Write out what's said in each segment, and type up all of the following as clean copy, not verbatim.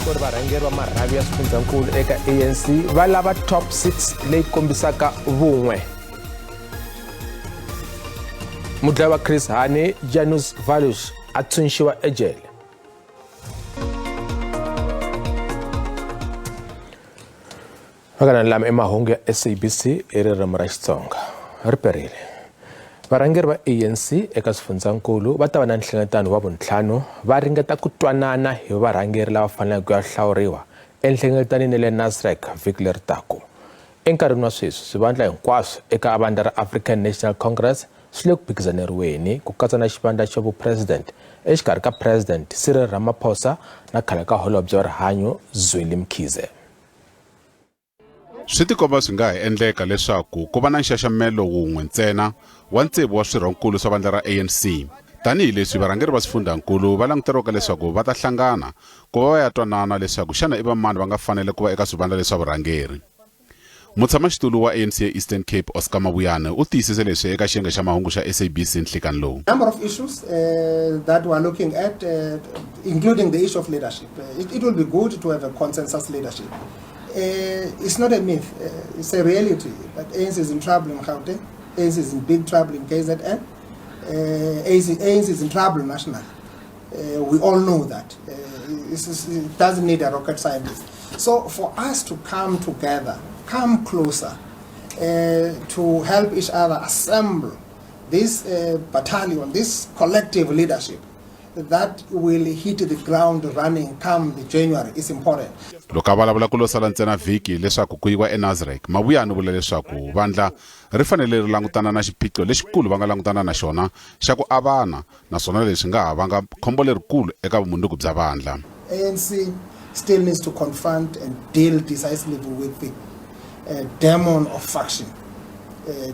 ku ri varhangeri va marhavi ya swifundzankulu eka ANC va lava top 6 leyi kombisaka vun'we. Mudlayi wa Chris Hani Janus Valush a tshunxiwa ejele. Vakana lama Mahungu ya SABC ririmi ra Xitsonga ri perile. Varhangeri va ANC eka swifundzankulu va ta va na nhlengeletano wa vuntlhanu va ringeta ku twanana hi varhangeri lava faneleke ku ya hlawuriwa enhlengeletanini le Nasrec vhiki leri taka. Enkarhini wa sweswi swivandla hinkwaswo eka vandla ra African National Congress swi le ku phikizaneriweni ku katsa na xivandla xa vupresident exikarhi ka President Cyril Ramaphosa na khale ka holobye wa rihanyo Zweli Mkhize. Swi tikomba swi nga ha endleka leswaku ku va na nxaxamelo wun'we ntsena wa ntsevu wa swirhonkulu swa vandla ra ANC. Tanihi leswi varhangeri va swifundzankulu va languteriwaka leswaku va ta hlangana ku va ya twanana leswaku xana i vamani va nga fanele ku va eka swivandla leswa vurhangeri. Mutshamaxitulu wa ANC Eastern Cape Oscar Mabuyane u tiyisise leswi eka xiyenge xa mahungu xa SABC nhlikani lowu. Number of issues that we are looking at, including the issue of leadership. It will be good to have a consensus leadership. It's not a myth, it's a reality that ANC is in trouble in Gauteng, ANC is in big trouble in KZN, ANC is in trouble nationally. We all know that. It doesn't need a rocket scientist. So for us to come together, come closer, to help each other assemble this battalion, this collective leadership that will hit the ground running come the January is important. Loko vulavula ku losala ntsena vhiki leswaku ku yiwa eNasrec, Mabuyane u vula leswaku vandla ri fanele ri langutana na xiphiqo lexikulu va nga langutana na xona xa ku avana naswona leswi nga ha vanga khombo lerikulu eka vumundzuku bya vandla. ANC still needs to confront and deal decisively with the demon of faction.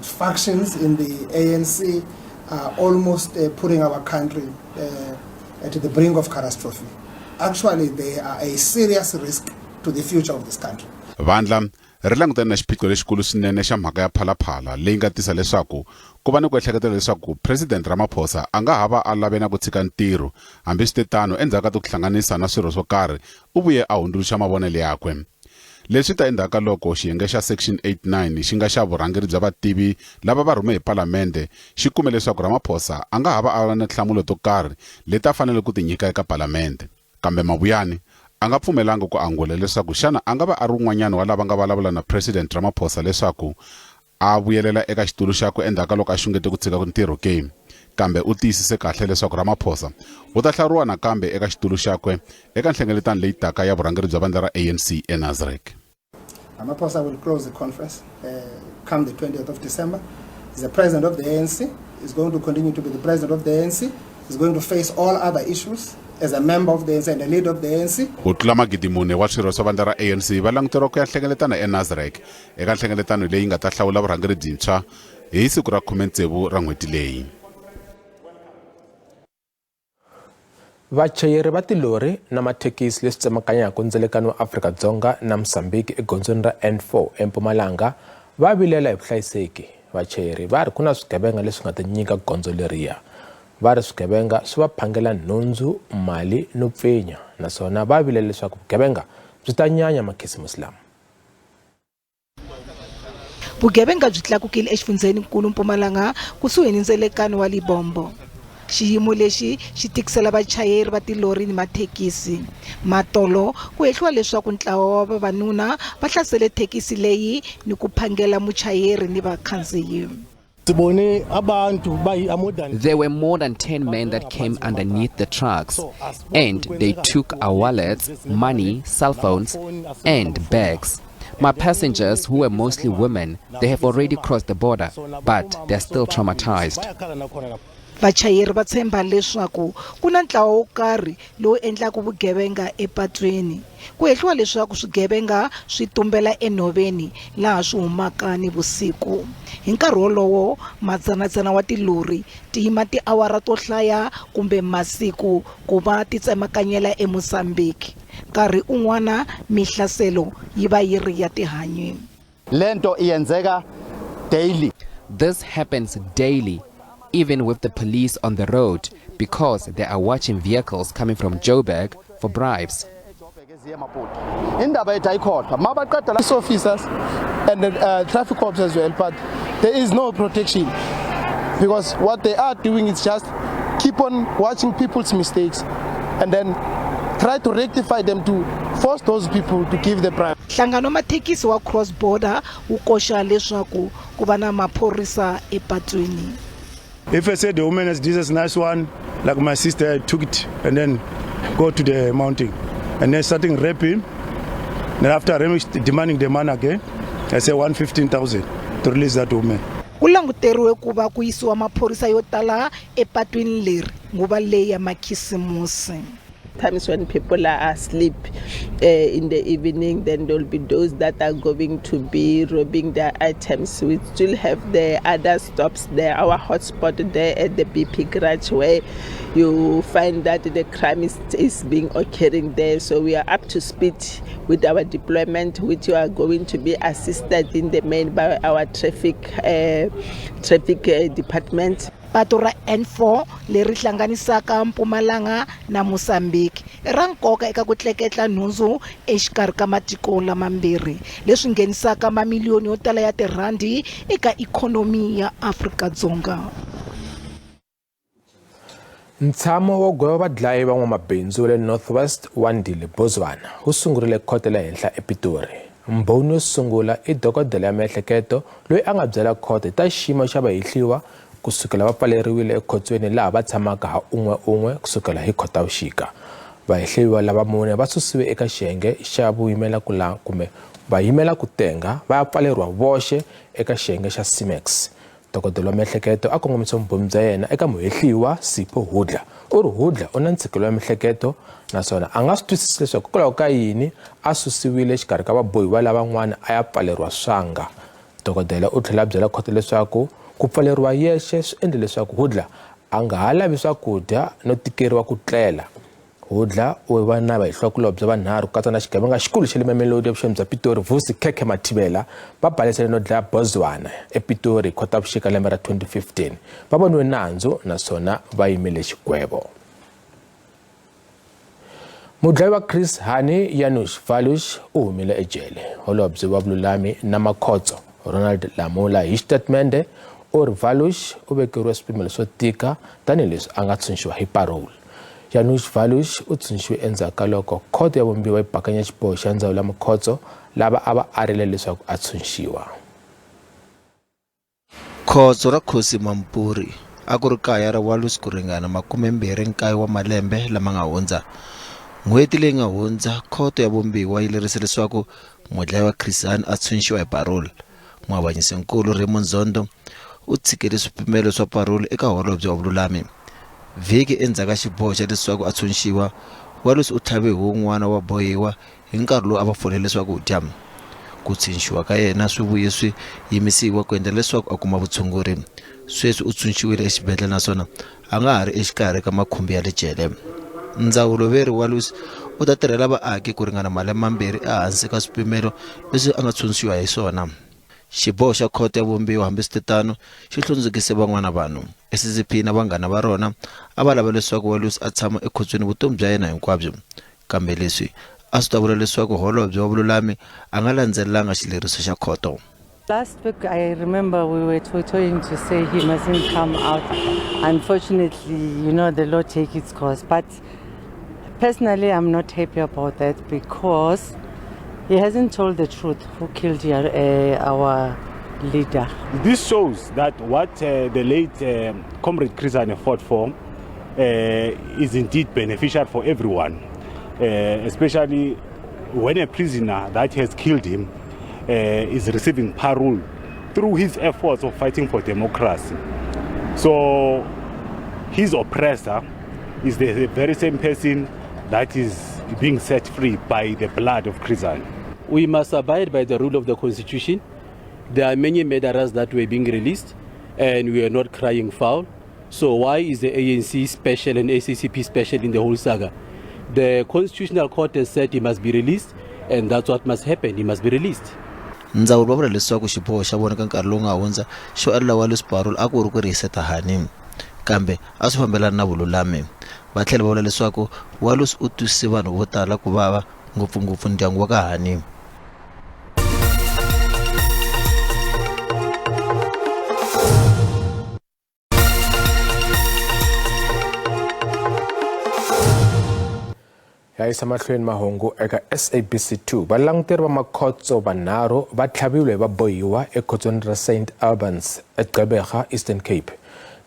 Factions in the ANC are almost putting our country at the brink of catastrophe. Actually, they are a serious risk to the future of this country. Vandla ri langutana na xiphiqo lexikulu swinene xa mhaka ya phalaphala leyi nga tisa leswaku ku va ni ku ehleketela leswaku President Ramaphosa a nga ha va a lave na ku tshika ntirho hambi switetano endzhaku ka ku hlanganisa na swirho swo karhi u vuye a hundzuluxa mavonelo yakwe. Leswi ta endzhaku ka loko xiyenge xa section 89 xi nga xa vurhangeri bya vativi lava va rhume hi palamende xi kume leswaku Ramaphosa a nga ha va a na nhlamulo to karhi leti a fanele ku ti nyika eka palamende. Kambe Mabuyane a nga pfumelanga ku angula leswaku xana a nga va a ri un'wanyana wa lava nga vulavula na President Ramaphosa leswaku a vuyelela eka xitulu xakwe endzhaku ka loko a xungete ku tshika ntirho ke. Kambe u tiyisise kahle leswaku Ramaphosa u ta hlawuriwa nakambe eka xitulu xakwe eka nhlengeletano leyi taka ya vurhangeri bya vandla ra ANC eNasrec. Ramaphosa will close the conference come the 20th of December. He's the president of the ANC. He's going to continue to be the president of the ANC. He's going to face all other issues as a member of the ANC and a leader of the ANC. Utlula magidimune wa swirho swa vandla ra ANC va languteriwa ku ya hlengeletana eNasrec eka nhlengeletano leyi nga ta hlawula vurhangeri byintshwa hi siku ra 16 ra n'hweti leyi. Vachayeri va tilori na mathekisi leswi tsemakanyaka ndzilekano wa Afrika-Dzonga na Mozambique egondzweni ra N4 eMpumalanga va vilela hi vuhlayiseki. Vachayeri va ri ku na swigevenga leswi nga ta nyika gondzo leriya. Va ri swigevenga swi va phangela nhundzu, mali no pfinya, naswona va vilela leswaku vugevenga byi ta nyanya makhisimusi lama. Vugevenga byi tlakukile exifundzeninkulu Mpumalanga kusuhi ni ndzilekano wa Libombo. Xiyimo lexi xi tikisela vachayeri va tilori ni mathekisi. Matolo ku hehliwa leswaku ntlawa wa vavanuna va hlasele thekisi leyi ni ku phangela muchayeri ni vakhandziyi. There were more than 10 men that came underneath the trucks, and they took our wallets, money, cell phones, and bags. My passengers, who were mostly women, they have already crossed the border, but they're still traumatized. Vachayeri va tshemba leswaku ku na ntlawa wo karhi lowu endlaka vugevenga epatwini. Ku hehliwa leswaku swigevenga swi tumbela enhoveni laha swi humaka ni vusiku. Hi nkarhi wolowo matsanatsan wa tilori ti yima tiawara to hlaya kumbe masiku ku va ti tsemakanyela eMozambique. Nkarhi un'wana mihlaselo yi va yi ri ya tihanyi. Lento iyenzeka daily. This happens daily, even with the police on the road, because they are watching vehicles coming from Joburg for bribes. Police officers and the traffic cops as well, but there is no protection because what they are doing is just keep on watching people's mistakes and then try to rectify them to force those people to give the bribe. Nhlangano mathekisi wa cross border wu koxa leswaku ku va na maphorisa epatwini. If I say the woman has this nice one, like my sister, I took it and then go to the mountain and then starting raping. Then after demanding the man again, I say 115,000 to release that woman. Ku languteriwe ku va ku yisiwa maphorisa yo tala epatwini leri nguva leyi ya makhisimusi. Times when people are asleep in the evening, then there will be those that are going to be robbing their items. We still have the other stops there, our hotspot there at the BP garage where you find that the crime is being occurring there. So we are up to speed with our deployment, which you are going to be assisted in the main by our traffic department. Patu ra N4 leri hlanganisaka Mpumalanga na Mozambique ra nkoka eka ku tleketla nhundzu exikarhi ka matiko lamambirhi leswi nghenisaka mamiliyoni yo tala ya tirhandi eka ikhonomi ya Afrika-Dzonga. Ntshamo wo gweva vadlayi van'wamabindzu le Northwest wa Ndile Bozwana wu sungurile khoto le henhla ePitori. Mbhoni yo sungula i dokodela ya miehleketo loyi a nga byela khoto ta xiyimo xa vahehliwa kusukela va pfaleriwile ekhotsweni laha va tshamaka ha un'we kusukela hi Khotavuxika. Vahehliwa lava mune va susiwe eka xiyenge xa vuyimela va yimela ku tenga va pfaleriwa voxe eka xiyenge xa Cimex. Dokodela wa miehleketo a kongomisa vumbhoni bya yena eka muhehliwa Sipho Hudla. Hudla u na ntshikelelo wa miehleketo naswona a nga swi twisisi leswaku hikwalaho ka yini a susiwile exikarhi ka vabohiwa lavan'wana a ya pfaleriwa swanga. Dokodela u tlhela byela khoto leswaku ku pfaleriwa yexe swi endle leswaku Hudla a nga ha lavi swakudya no tikeriwa ku tlela. Hudla u va na vahehliwakulobye vanharhu ku katsa na xigevenga xikulu xa le Mamelodi ya vuxeni bya Pitori Vusi Khekhe Mathibela va balesele no dlaya Bozwana ePitori Khotavuxika lembe ra 2015. Va voniwe nandzu naswona va yimele xigwevo. Mudlayi wa Chris Hani Yanush Valush u humile ejele. Holobye wa vululami na makhotso Ronald Lamula hi xitatimende Valush u vekeriwe swipimelo swo tika tanihileswi a nga tshunxiwa hi parole. Yanush Valush u tshunxiwe endzhaku ka loko khoto ya vumbiwa yi bakanya xiboho xa ndzawulo ya makhotso lava a va arile leswaku a tshunxiwa. Khotso ra Khosi Mampuri a ku ri kaya ra Valush ku ringana 29 wa malembe lama nga hundza. N'hweti leyi nga hundza khoto ya vumbiwa yi lerise leswaku mudlayi wa Chris Hani a tshunxiwa hi parole. Muavanyisinkulu Raymond Zondo u tshikele swipimelo swa parole eka holobye wa vululami. Vhiki endzhaku ka xiboho xa leswaku a tshunxiwa, Valush u tlhave wun'wana wa bohiwa hi nkarhi lowu a va folele swakudya. Ku tshunxiwa ka yena swi vuye swi yimisiwa ku endla leswaku a kuma vutshunguri. Sweswi u tshunxiwile exibedhlele naswona a nga ha ri exikarhi ka makhumbi ya le jele. Ndzawulo veri Valush u ta tirhela vaaki ku ringana malembe 2 ehansi ka swipimelo leswi a nga tshunxiwa hi swona. Xiboho xa khoto ya vumbiwa hambiswiritano xi hlundzukise van'wana vanhu. SABC na vanghana va rona a va lava leswaku Valush a tshama ekhotsweni vutomi bya yena hinkwabyo. Kambe leswi a swi ta vula leswaku holobye wa vululami a nga landzelelanga xileriso xa khoto. Last week I remember we were trying to say he mustn't come out. Unfortunately, you know, the law takes its course. But personally, I'm not happy about that because he hasn't told the truth who killed our leader. This shows that what the late Comrade Chris Hani fought for is indeed beneficial for everyone, especially when a prisoner that has killed him is receiving parole through his efforts of fighting for democracy. So his oppressor is the very same person that is being set free by the blood of Chris Hani. We must abide by the rule of the Constitution. There are many murderers that were being released and we are not crying foul. So why is the ANC special and ACCP special in the whole saga? The Constitutional Court has said he must be released and that's what must happen. He must be released. Ndzawulo va vula leswaku xiboho xa vona ka nkarhi lowu nga hundza xo alula Valush parole a ku ri ku riseta Hani kambe a swi fambelana na vululami. Va tlhela va vula leswaku Valush u twisise vanhu vo tala ku vava ngopfungopfu ndyangu wa ka Hani. Ya isa mahlweni mahungu eka SABC2 valanguteri va makhotso vanharhu va tlhaviwile va bohiwa ekhotsweni ra St Albans eGqeberha Eastern Cape.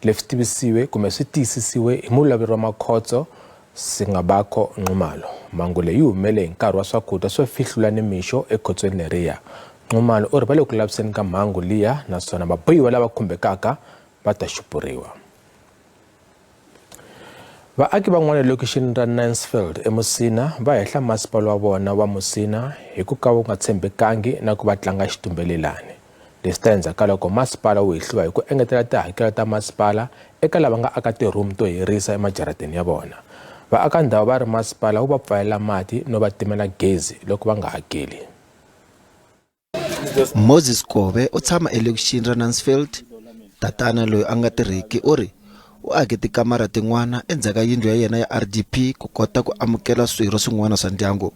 Leswi tivisiwe kumbe swi tiyisisiwe hi mulaveri wa makhotso Singabakho Nxumalo. Mhangu leyi humele hi nkarhi wa swakudya swo fihlula nimixo ekhotsweni leriya. Nxumalo u ri va le ku laviseni ka mhangu liya naswona vabohiwa lava khumbekaka va ta xupuriwa. Vaaki van'wana lokixini ra Mansfield eMusina va hehla masipala wa vona wa Musina hi ku ka wu nga tshembekangi na ku va tlanga xitumbelelani. Leswi ta endzhaku ka loko masipala wu hehliwa hi ku engetela tihakelo ta masipala eka lava nga aka tiroom to hirisa emajarateni ya vona. Vaaka ndhawu va ri masipala wu va pfalela mati no va timela gezi loko va nga hakeli. Moses Kobe u tshama elokixini ra Mansfield. Tatana loyi a nga tirheki u ri u ake tikamara tin'wana endzhaku ka yindlu ya yena ya RDP ku kota ku amukela swirho swin'wana swa ndyangu.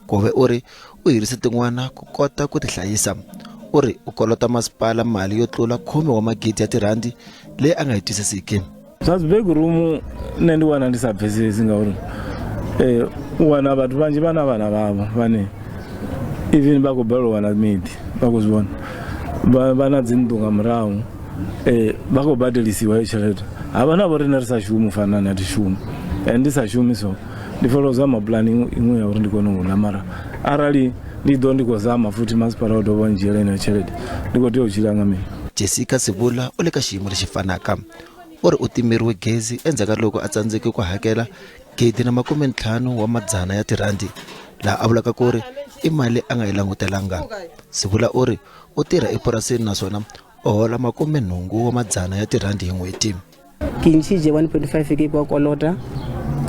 Kobe u ri u hirise tin'wana ku kota ku tihlayisa. U ri u kolota masipala mali yo tlula 10 wa magidi ya tirhandi leyi a nga yi twisisiki. Swa big room nendi wana ndisa pheses ngauri wana batho vanji vana vava vane even ba go belo wana midi ba go zwona bana dzindunga murahu ba go badelisiwa itshelede abana bo rena re sa shumu fana na dishumu and sa shumi so ndi follow zama planning inwe ya uri ndikona ngula mara arali ndi do ndiko zama futhi masipala do bonjela ina itshelede ndiko tea uchilanga mina. Jessica Sibula u le ka xiyimo lexi fanaka u ri u timeriwe gezi endzhaku loko a tsandzeke ku hakela gidi na 50 wa madzana ya tirhandi laha a vulaka ku ri i mali a nga yi langutelanga. Sibula u ri u tirha epurasini naswona u hola 80 wa madzana ya tirhandi hi n'hweti. Ke nchije 1.5 ke kwa kolota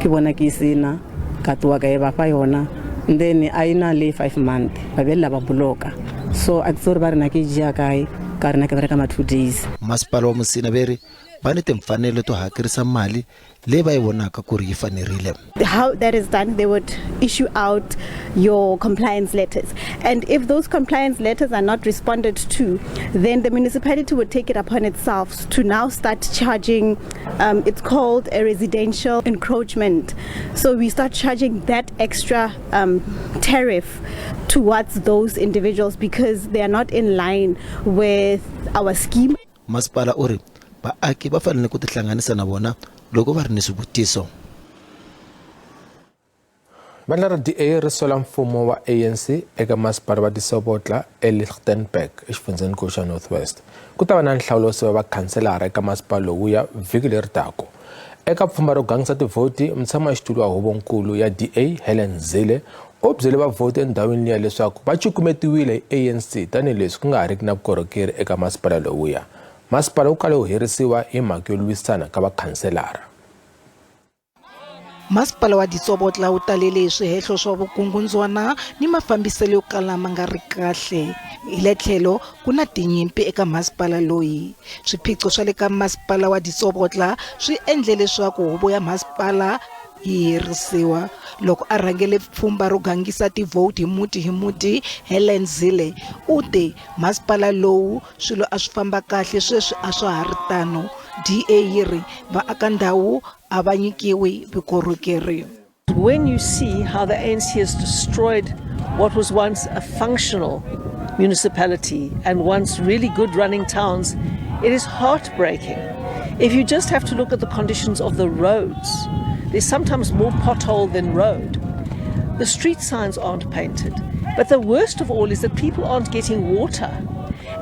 ke bona ke sina ka tuwa ka eba fa yona then aina le 5 month ba bella ba bloka so a tsore ba rena ke jia kai ka rena ke bereka ma 2 days. Masipala wa Musina veri va ni timfanelo to hakerisa mali leyi va yi vonaka ku ri yi fanerile. How that is done, they would issue out your compliance letters, and if those compliance letters are not responded to, then the municipality would take it upon itself to now start charging, it's called a residential encroachment, so we start charging that extra tariff towards those individuals because they are not in line with our scheme. Masipala u ri vaaki va fanele ku tihlanganisa na vona loko va ri ni swivutiso. Vandla ra DA ri sola mfumo wa ANC eka masipala wa Disobotla eLichtenburg exifundzeninkulu xa Northwest. Ku ta va na nhlawulosi wa vakhanselara eka masipala lowuya vhiki leri taka. Eka pfhumba ro gangisa tivhoti, mutshamaxitulu wa huvonkulu ya DA Helen Zille u byele vavhoti endhawini liya leswaku va cukumetiwile hi ANC tanihileswi ku nga ha riki na vukorhokeri eka masipala lowuya. Masipala wu kale wu herisiwa hi mhaka yo lwisana ka vakhanselara. Masipala wa Ditsobotla wu talele swihehlo swa vukungundzwana ni mafambiselo yo kala ma nga ri kahle. Hi le tlhelo ku na tinyimpi eka masipala loyi. Swiphiqo swa le ka masipala wa Ditsobotla swi endle leswaku huvo ya masipala yi herisiwa. Loko a rhangele pfhumba ro gangisa tivhoti hi muti Helen Zille u te masipala lowu swilo a swi famba kahle sweswi a swa ha ri tano. DA yi ri vaaka ndhawu a va nyikiwi vukorhokeri. When you see how the ANC has destroyed what was once a functional municipality and once really good running towns, it is heartbreaking. If you just have to look at the conditions of the roads, there's sometimes more pothole than road. The street signs aren't painted. But the worst of all is that people aren't getting water.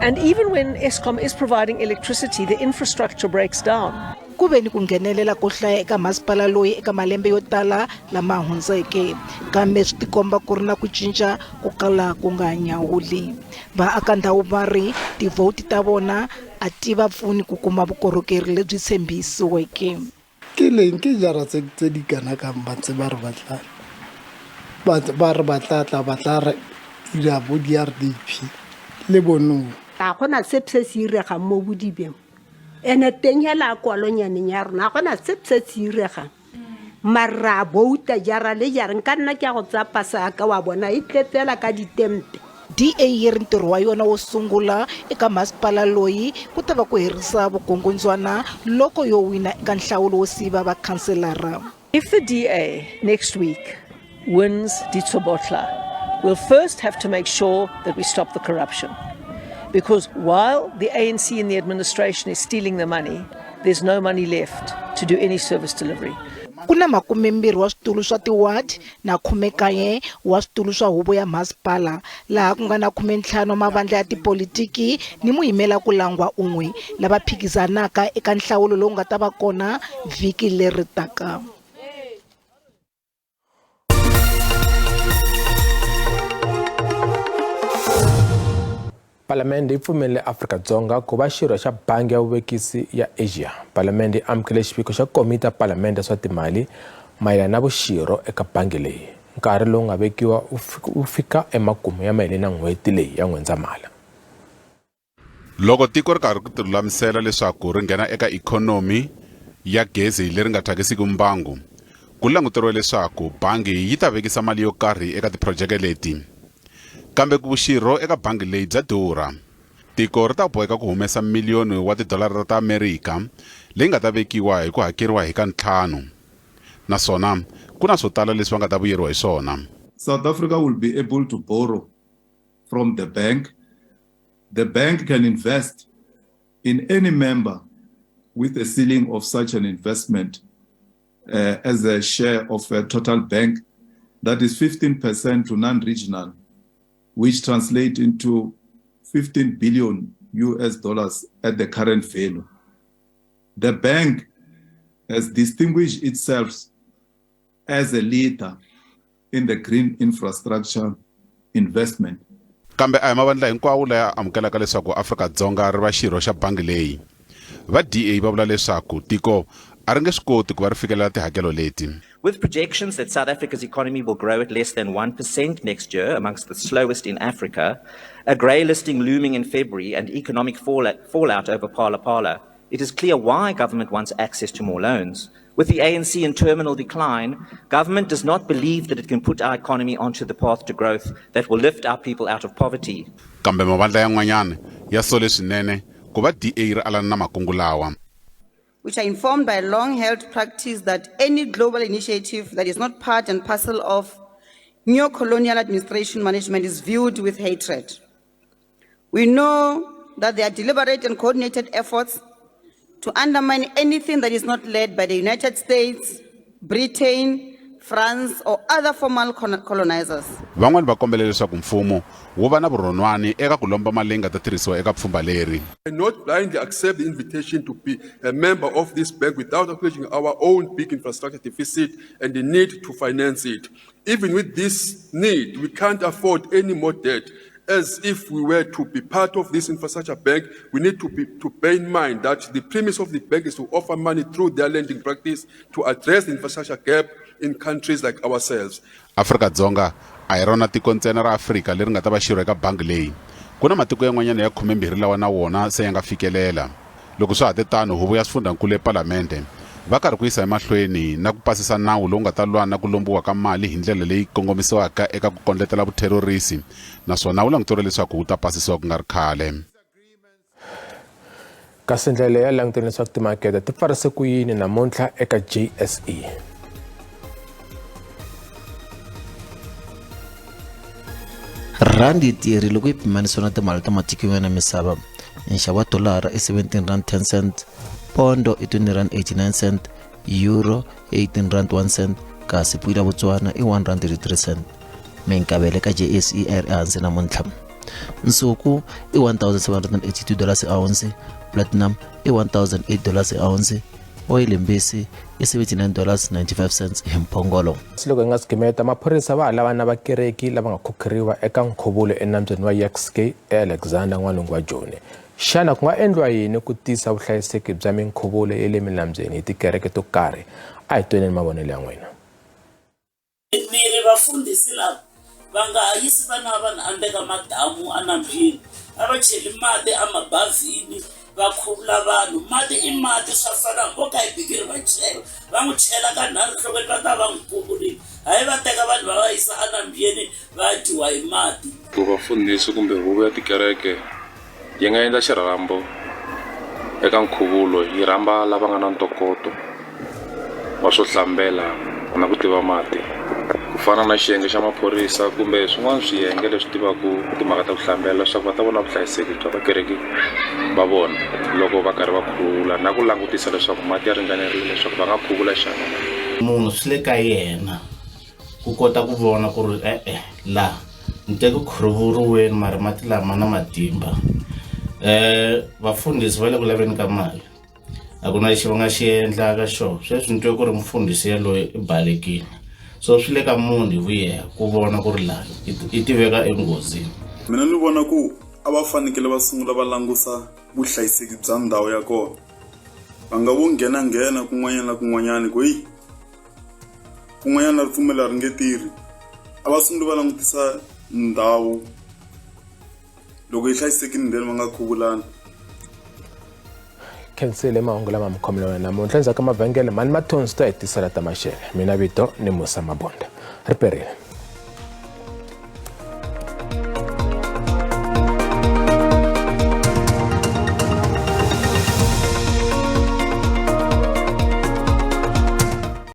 And even when Eskom is providing electricity, the infrastructure breaks down. Ku ve ni ku nghenelela ko hlaya eka masipala loyi eka malembe yo tala lama hundzeke, kambe swi tikomba ku ri na ku cinca ku kala ku nga nyawuli. Vaaka ndhawu va ri tivhoti ta vona a ti va pfuni ku kuma vukorhokeri lebyi tshembisiweke. Ke leng ke jara tse di kana ka mbantse ba re batla re ira bo di RDP le bonong. A gona sepse se irega mo bodibeng ene teng hela kwalonyane ya rona gona sepse se irega mara bouta jara le jara nka nna ke a go tsa pasa ka wa bona e tletela ka ditempe. DA yi ri ntirho wa yona wo sungula eka masipala loyi ku ta va ku herisa vukungundzwana loko yo wina eka nhlawulo wo siva vakhanselara. If the DA next week wins Ditsobotla, we'll first have to make sure that we stop the corruption. Because while the ANC and the administration is stealing the money, there's no money left to do any service delivery. Kuna 20 wa switulu swa tiward na 19 wa switulu swa huvo ya masipala laha ku nga na 15 mavandla ya tipolitiki ni muhimela ku langwa un'we lava phikizanaka eka nhlawulo lowu nga ta va kona vhiki leri taka. Palamende yi pfumelele Afrika-Dzonga ku va xirho xa bangi ya vuvekisi ya Asia. Palamende yi amukele xiviko xa komiti ya palamende swa timali mayelana na vuxirho eka bangi leyi. Nkarhi lowu nga vekiwa wu fika emakumu ya maheleni na n'hweti leyi ya N'wendzamhala. Loko tiko ri karhi ku tilulamisela leswaku ri nghena eka ikhonomi ya gezi leri nga thyakisiki mbangu, ku languteriwe leswaku bangi yi ta vekisa mali yo karhi eka tiprojeke leti. Kambe ku vuxirho eka bangi leyi bya durha. Tiko ri ta boheka ku humesa miliyoni wa tidolara ta Amerika leyi nga ta vekiwa hi ku hakeriwa hi ka 5. Naswona ku na swo tala leswi va nga ta vuyeriwa hi swona. South Africa will be able to borrow from the bank. The bank can invest in any member with a ceiling of such an investment as a share of a total bank, that is 15% to non-regional, which translate into $15 billion at the current value. The bank has distinguished itself as a leader in the green infrastructure investment. Kambe a hi mavandla hinkwawo laya amukelaka leswaku Afrika-Dzonga ri va xirho xa bangi leyi. Va DA va vula leswaku tiko a ri nge swi koti ku va ri fikelela tihakelo leti. With projections that South Africa's economy will grow at less than 1% next year, amongst the slowest in Africa, a grey listing looming in February and economic fallout over parole, it is clear why government wants access to more loans. With the ANC in terminal decline, government does not believe that it can put our economy onto the path to growth that will lift our people out of poverty. Kambe mavandla yan'wanyana ya sole swinene ku va DA ri alana na makungu lawa. Which are informed by a long-held practice that any global initiative that is not part and parcel of neo-colonial administration management is viewed with hatred. We know that there are deliberate and coordinated efforts to undermine anything that is not led by the United States, Britain, France, or other formal colonizers. Van'wani va kombela leswaku mfumo wu va na vurhonwani eka ku lomba mali leyi nga ta tirhisiwa eka pfhumba leri. And not blindly accept the invitation to be a member of this bank without acknowledging our own big infrastructure deficit and the need to finance it. Even with this need, we can't afford any more debt. As if we were to be part of this infrastructure bank, we need to bear in mind that the premise of the bank is to offer money through their lending practice to address the infrastructure gap in countries like ourselves. Afrika-Dzonga a hi rona tiko ntsena ra Afrika leri nga ta va xirho eka bangi leyi. Ku na matiko yan'wanyana ya 12 lawa na wona se ya nga fikelela. Loko swi hate tano huvo ya swifundzankulu ePalamende va karhi ku yisa emahlweni na ku pasisa nawu lowu nga ta lwa na ku lombiwa ka mali hi ndlela leyi kongomisiwaka eka ku kondletela vuterorisi, naswona wu languteriwe leswaku wu ta pasisiwa ku nga ri khale. Kasi ndlela ya languteni leswaku timakete ti pfarise ku yini namuntlha eka JSE. Randi yi tiyerile ku yi pimanisiwa na timali ta matiko yan'wana ya misava. Nxavo wa dolara i 17 rand 10 cent, pondo i 20 rand 89 cent, euro 18 rand 1 cent, kasi pula Botswana i 1 rand 33 cent. Minkavelo ka JSE ri ehansi namuntlha. Nsuku i $1,782 a ounce, platinum i $1,008 a ounce, oil mbisi i $79.95 hi mpongolo. Loko hi nga sikimeta maphorisa va lava na vakereki lava nga khokheriwa eka nkhuvulo enambyeni wa Xitsonga eAlexander N'walungu wa Joni. Xana ku nga endliwa yini ku tisa vuhlayiseki bya minkhuvulo ya le milambyeni hi tikereke to karhi? A hi tweneni mavonelo ya n'wina. Ni vafundhisi lava va nga yisi vana va vanhu andle ka madamu anambyeni, a va cheli mati amabavhini va khuvula vanhu mati I mati swa fana mboka hi bikiri va n'wi chela ka nharhu nhlokweni va ta va n'wi pungulini hayi va teka vanhu va va yisa anambiyeni va dyiwa hi mati. Ku vafundhisi kumbe huvo ya tikereke yi nga endla xirhambo eka nkhuvulo yi rhamba lava nga na ntokoto wa swo hlambela na ku tiva mati ku fana na xiyenge xa maphorisa kumbe swin'wana swiyenge leswi tivaku timhaka ta ku hlambela leswaku va ta vona vuhlayiseki bya vakereki va vona loko va karhi va khuvula na ku langutisa leswaku mati ya ringanerile leswaku va nga khuvula xana. Munhu swi le ka yena ku kota ku vona ku ri la ni teke khuvuriweni mara mati lama na matimba. Vafundhisi va le ku laveni ka mali a ku na lexi va nga xi endlaka xo sweswi ni twe ku ri mufundhisi yaloye I balekile so swi le ka munhu hi vuyeha ku vona ku ri la I tiveka enghozini. Mina ni vona ku a va fanekele va sungula va langusa vuhlayiseki bya ndhawu ya kona va nga vo nghena kun'wanyana na kun'wanyana ku hi kun'wanyana ripfumelo ri nge tirhi a va sungula va langutisa ndhawu loko yi hlayisekile ndeni va nga khuvulana. Khensile mahungu lama mkhomelo namuntlha endzhaku ka mavhengele mani mathonsi to hetisela ta maxele mina vito ni Musa Mabonda riperile.